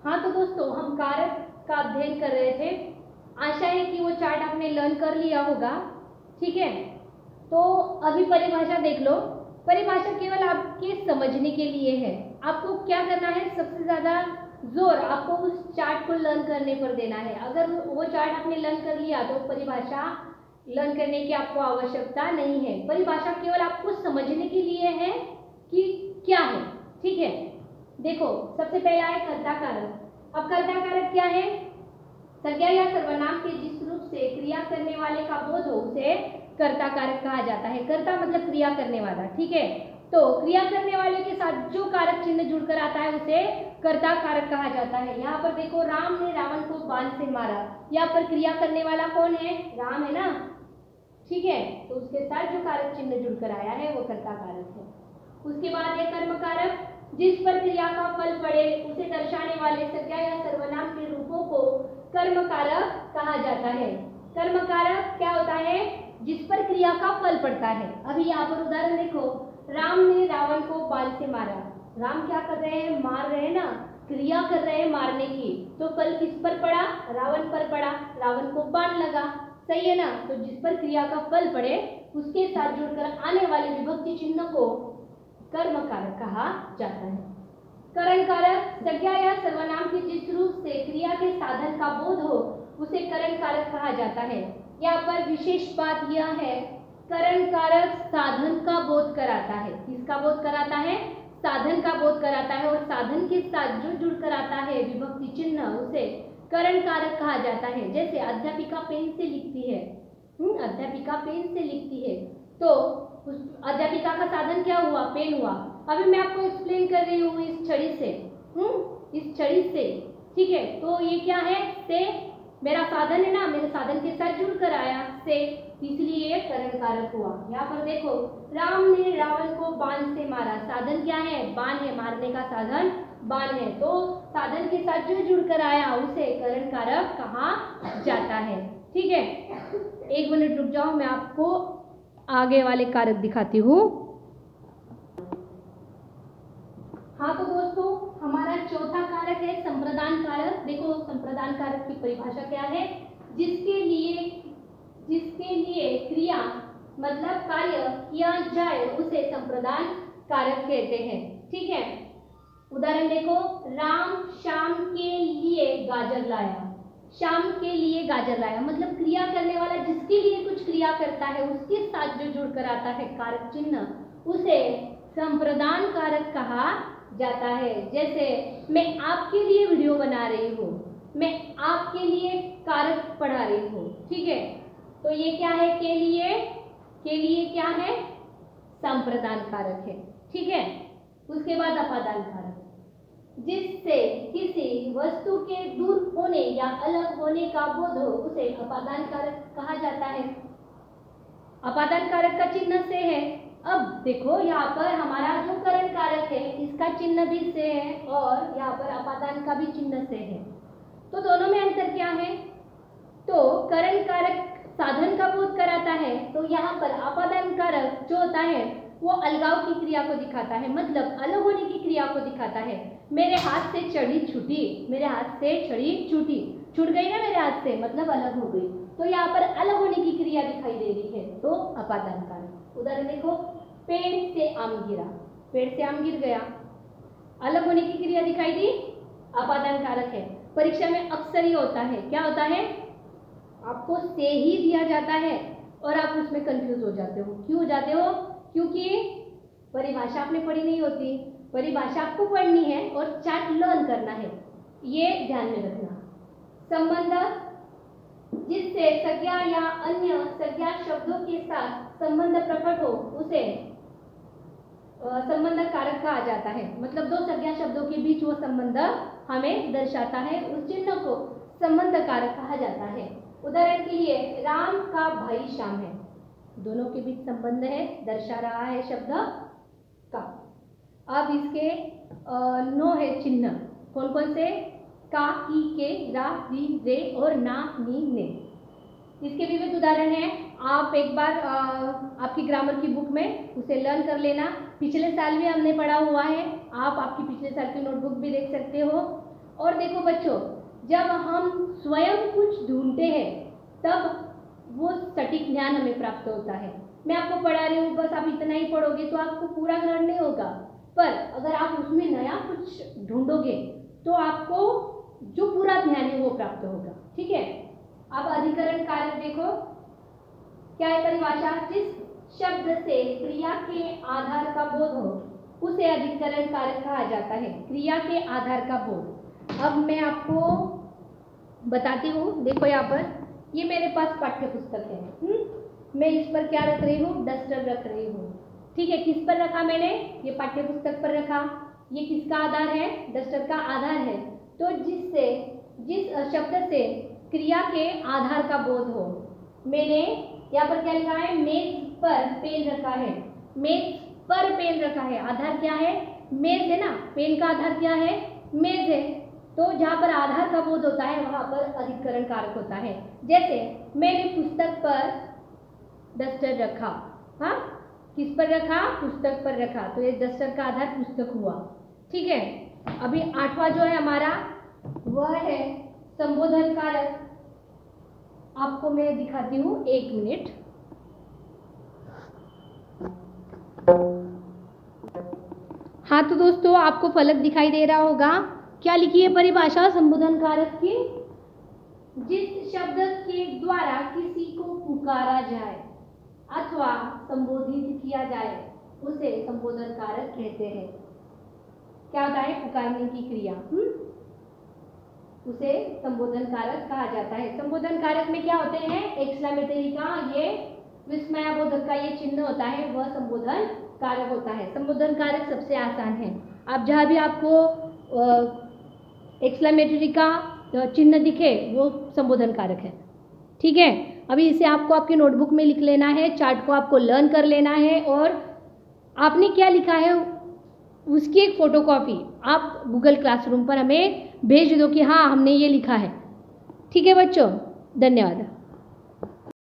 हाँ तो दोस्तों, हम कारक का अध्ययन कर रहे थे। आशा है कि वो चार्ट आपने लर्न कर लिया होगा। ठीक है, तो अभी परिभाषा देख लो। परिभाषा केवल आपके समझने के लिए है। आपको क्या करना है, सबसे ज़्यादा जोर आपको उस चार्ट को लर्न करने पर देना है। अगर वो चार्ट आपने लर्न कर लिया तो परिभाषा लर्न करने की आपको आवश्यकता नहीं है। परिभाषा केवल आपको समझने के लिए है कि क्या है। ठीक है, देखो सबसे पहला है कर्ता कारक। अब कर्ता कारक क्या है? संज्ञा या सर्वनाम के जिस रूप से क्रिया करने वाले का बोध हो उसे कर्ता कारक कहा जाता है। कर्ता मतलब क्रिया करने वाला। ठीक है, तो क्रिया करने वाले के साथ जो कारक चिन्ह जुड़कर आता है उसे कर्ता कारक कहा जाता है। यहाँ पर देखो, राम ने रावण को बाण से मारा। यहाँ पर क्रिया करने वाला कौन है? राम है ना। ठीक है, तो उसके साथ जो कारक चिन्ह जुड़कर आया है वो कर्ता कारक है। उसके बाद है कर्म कारक। जिस पर क्रिया का फल पड़े उसे दर्शाने वाले संज्ञा या सर्वनाम के रूपों को कर्म कारक कहा जाता है। कर्म कारक क्या होता है? जिस पर क्रिया का फल पड़ता है। अभी यहाँ पर उदाहरण देखो, राम ने रावण को बाण से मारा। राम क्या कर रहे हैं? मार रहे हैं ना, क्रिया कर रहे हैं मारने की। तो फल किस पर पड़ा? रावण पर पड़ा। रावण को बाण लगा। सही है ना। तो जिस पर क्रिया का फल पड़े उसके साथ जुड़कर आने वाले विभक्ति चिन्ह को कर्म कारक कहा जाता है। करण कारक। संज्ञा या सर्वनाम के जिस रूप से क्रिया के साधन का बोध हो उसे करण कारक कहा जाता है। यहाँ पर विशेष बात यह है, करण कारक साधन का बोध कराता है। किसका बोध कराता है? साधन का बोध कराता है। और साधन के साथ जो जुड़कर आता है विभक्ति चिन्ह उसे करण कारक कहा जाता है। जैसे अध्यापिका पेन से लिखती है। अध्यापिका पेन से लिखती है, तो उस अध्यापिका का साधन क्या हुआ? पेन हुआ। अभी मैं आपको एक्सप्लेन कर रही हूँ इस छड़ी से। इस छड़ी से। ठीक है, तो ये क्या है? से मेरा साधन है ना, मेरे साधन के साथ जुड़कर आया से, इसलिए ये करण कारक हुआ। यहाँ पर देखो, राम ने रावण को बाण से मारा। साधन क्या है? बाण है। मारने का साधन बाण है। तो साधन के साथ जो जुड़कर आया उसे करण कारक कहा जाता है। ठीक है, एक मिनट रुक जाओ, मैं आपको आगे वाले कारक दिखाती हूँ। हाँ तो दोस्तों, हमारा चौथा कारक है संप्रदान कारक। देखो संप्रदान कारक की परिभाषा क्या है? जिसके लिए क्रिया मतलब कार्य किया जाए उसे संप्रदान कारक कहते हैं। ठीक है, उदाहरण देखो, राम शाम के लिए गाजर लाया। शाम के लिए गाजर लाया मतलब क्रिया करने वाला जिसके लिए कुछ क्रिया करता है उसके साथ जो जुड़कर आता है कारक चिन्ह उसे संप्रदान कारक कहा जाता है। जैसे मैं आपके लिए वीडियो बना रही हूँ, मैं आपके लिए कारक पढ़ा रही हूँ। ठीक है, तो ये क्या है? के लिए क्या है? संप्रदान कारक है। ठीक है, उसके बाद अपादान कारक। जिससे किसी वस्तु के दूर होने या अलग होने का बोध हो उसे अपादान कारक कहा जाता है। अपादान कारक का चिन्ह से है। अब देखो, यहाँ पर हमारा जो करण कारक है इसका चिन्ह भी से है और यहाँ पर अपादान का भी चिन्ह से है। तो दोनों में अंतर क्या है? तो करण कारक साधन का बोध कराता है, तो यहाँ पर अपादान कारक जो होता है वो अलगाव की क्रिया को दिखाता है, मतलब अलग होने की क्रिया को दिखाता है। मेरे हाथ से छड़ी छूटी, मेरे हाथ से छड़ी छूटी, छूट गई ना मेरे हाथ से, मतलब अलग हो गई। तो यहाँ पर अलग होने की क्रिया दिखाई दे रही है, तो अपादान कारक। उदाहरण देखो, पेड़ से आम गिरा। पेड़ से आम गिर गया, अलग होने की क्रिया दिखाई दी, अपादान कारक है। परीक्षा में अक्सर ये होता है, क्या होता है? आपको से ही दिया जाता है और आप उसमें कंफ्यूज हो जाते हो। क्यों हो जाते हो? क्योंकि परिभाषा आपने पढ़ी नहीं होती। परिभाषा आपको पढ़नी है और चार्ट लर्न करना है, ये ध्यान में रखना। संबंध। जिससे संज्ञा या अन्य संज्ञा शब्दों के साथ संबंध प्रकट हो उसे संबंध कारक कहा जाता है। मतलब दो संज्ञा शब्दों के बीच वो संबंध हमें दर्शाता है, उस चिन्ह को संबंध कारक कहा जाता है। उदाहरण के लिए, राम का भाई श्याम है। दोनों के बीच संबंध है, दर्शा रहा है शब्द का। अब इसके 9 है चिन्ह। कौन कौन से? का, की, के, रा, री, रे और ना, नी, ने। इसके विविध उदाहरण हैं। आप एक बार आपकी ग्रामर की बुक में उसे लर्न कर लेना। पिछले साल भी हमने पढ़ा हुआ है, आप आपकी पिछले साल की नोटबुक भी देख सकते हो। और देखो बच्चों, जब हम स्वयं कुछ ढूंढते हैं तब वो सटीक ज्ञान हमें प्राप्त होता है। मैं आपको पढ़ा रही हूँ, बस आप इतना ही पढ़ोगे तो आपको पूरा ग्रहण नहीं होगा, पर अगर आप उसमें नया कुछ ढूंढोगे तो आपको जो पूरा ज्ञान है वो प्राप्त होगा। ठीक है, अब अधिकरण कारक देखो क्या है परिभाषा। जिस शब्द से क्रिया के आधार का बोध हो उसे अधिकरण कारक कहा जाता है। क्रिया के आधार का बोध। अब मैं आपको बताती हूँ, देखो यहाँ पर ये मेरे पास पाठ्य पुस्तक है। मैं इस पर क्या रख रही हूँ, डस्टर रख रही हूँ। ठीक है, किस पर रखा मैंने, ये पाठ्य पुस्तक पर रखा। ये किसका आधार है, डस्टर का आधार है। तो जिस शब्द से क्रिया के आधार का बोध हो, मैंने यहाँ पर क्या लिखा है, मेज पर पेन रखा है। मेज पर पेन रखा है, आधार क्या है, मेज है ना, पेन का आधार क्या है, मेज है। तो जहाँ पर आधार का बोध होता है वहाँ पर अधिकरण कारक होता है। जैसे मैंने पुस्तक पर डस्टर रखा, हाँ किस पर रखा, पुस्तक पर रखा, तो ये डस्टर का आधार पुस्तक हुआ। ठीक है, अभी 8वां जो है हमारा वह है संबोधन कारक। आपको मैं दिखाती हूँ, 1 मिनट। हाँ तो दोस्तों, आपको फलक दिखाई दे रहा होगा, क्या लिखी है परिभाषा संबोधन कारक की। जिस शब्द के द्वारा किसी को पुकारा जाए अथवा संबोधित किया जाए उसे संबोधन कारक कहते हैं। क्या होता है, पुकारने की क्रिया, उसे संबोधन कारक कहा जाता है। संबोधन कारक में क्या होते हैं, एक्सक्लेमेटरी का ये विस्मयाबोधक का ये चिन्ह होता है, वह संबोधन कारक होता है। संबोधन कारक सबसे आसान है। आप जहाँ भी आपको एक्सक्लेमेटरी का चिन्ह दिखे वो संबोधन कारक है। ठीक है, अभी इसे आपको आपके नोटबुक में लिख लेना है, चार्ट को आपको लर्न कर लेना है, और आपने क्या लिखा है उसकी एक फोटोकॉपी आप गूगल क्लासरूम पर हमें भेज दो कि हाँ हमने ये लिखा है। ठीक है बच्चों, धन्यवाद।